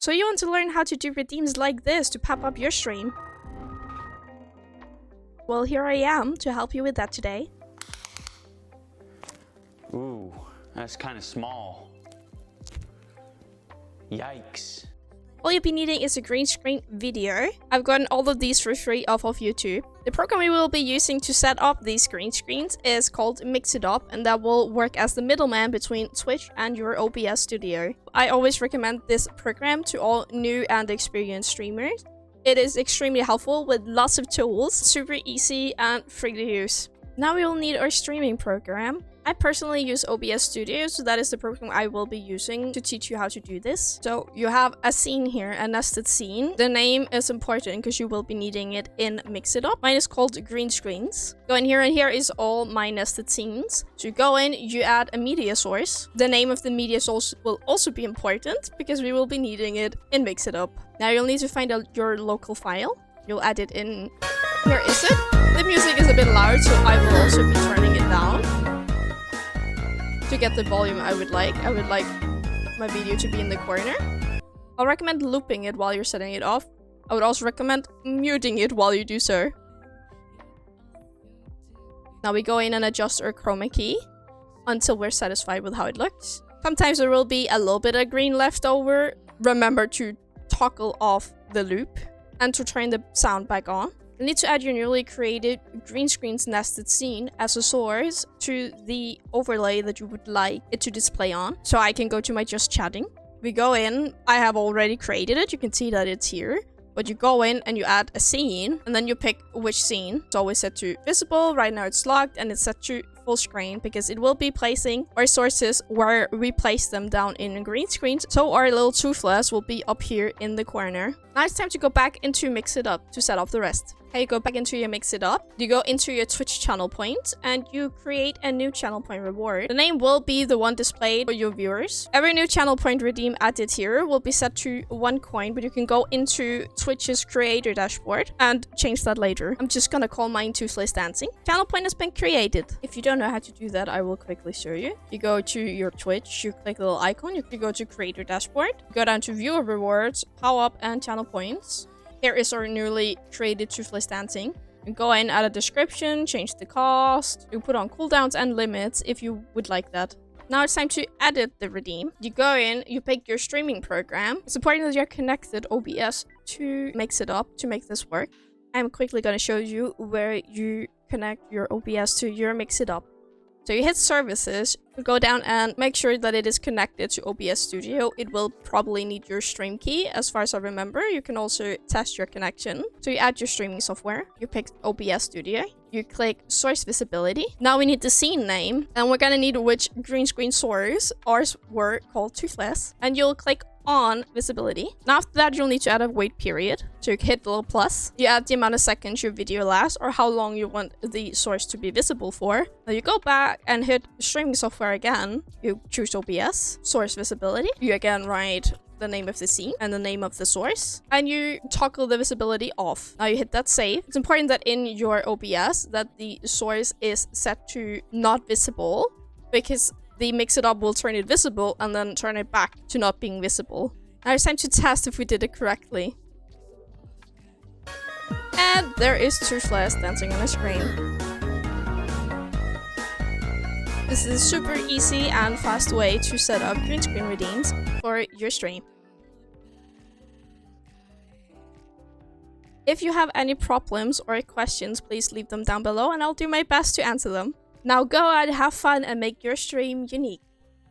So you want to learn how to do redeems like this to pop up your stream? Well, here I am to help you with that today. Ooh, that's kind of small. Yikes. All you'll be needing is a green screen video. I've gotten all of these for free off of YouTube. The program we will be using to set up these green screens is called Mix It Up, and that will work as the middleman between Twitch and your OBS studio. I always recommend this program to all new and experienced streamers. It is extremely helpful with lots of tools, super easy and free to use. Now we will need our streaming program. I personally use OBS Studio, so that is the program I will be using to teach you how to do this. So you have a scene here, a nested scene. The name is important because you will be needing it in Mix It Up. Mine is called Green Screens. Go in here, and here is all my nested scenes. So you go in, you add a media source. The name of the media source will also be important because we will be needing it in Mix It Up. Now you'll need to find out your local file. You'll add it in. Here is it. The music is a bit loud, so I will also be turning it down. To get the volume I would like my video to be in the corner. I'll recommend looping it while you're setting it off. I would also recommend muting it while you do so. Now we go in and adjust our chroma key until we're satisfied with how it looks. Sometimes there will be a little bit of green left over. Remember to toggle off the loop and to turn the sound back on. You need to add your newly created green screens nested scene as a source to the overlay that you would like it to display on. So I can go to my just chatting. We go in, I have already created it. You can see that it's here. But you go in and you add a scene, and then you pick which scene. It's always set to visible. Right now it's locked and it's set to full screen because it will be placing our sources where we place them down in green screens. So our little toothless will be up here in the corner. Now it's time to go back into Mix It Up to set up the rest. Okay, you go back into your Mix It Up. You go into your Twitch channel point and you create a new channel point reward. The name will be the one displayed for your viewers. Every new channel point redeem added here will be set to 1 coin, but you can go into Twitch's creator dashboard and change that later. I'm just gonna call mine Toothless Dancing. Channel point has been created. If you don't know how to do that, I will quickly show you. You go to your Twitch, you click the little icon, you go to creator dashboard, you go down to viewer rewards, power up and channel points. Here is our newly created Toothless Dancing. You go in, add a description, change the cost. You put on cooldowns and limits if you would like that. Now it's time to edit the redeem. You go in, you pick your streaming program. It's important that you're connected OBS to Mix It Up to make this work. I'm quickly going to show you where you connect your OBS to your Mix It Up. So you hit services, you go down and make sure that it is connected to OBS Studio. It will probably need your stream key. As far as I remember, you can also test your connection. So you add your streaming software, you pick OBS Studio, you click source visibility. Now we need the scene name, and we're gonna need which green screen source. Ours were called Toothless, and you'll click on visibility. Now after that, you'll need to add a wait period. So you hit the little plus. You add the amount of seconds your video lasts or how long you want the source to be visible for. Now you go back and hit streaming software again. You choose OBS, source visibility. You again write the name of the scene and the name of the source, and you toggle the visibility off. Now you hit that save. It's important that in your OBS that the source is set to not visible, because the Mix It Up will turn it visible and then turn it back to not being visible. Now it's time to test if we did it correctly. And there is Toothless dancing on the screen. This is a super easy and fast way to set up green screen redeems for your stream. If you have any problems or questions, please leave them down below and I'll do my best to answer them. Now go and have fun and make your stream unique.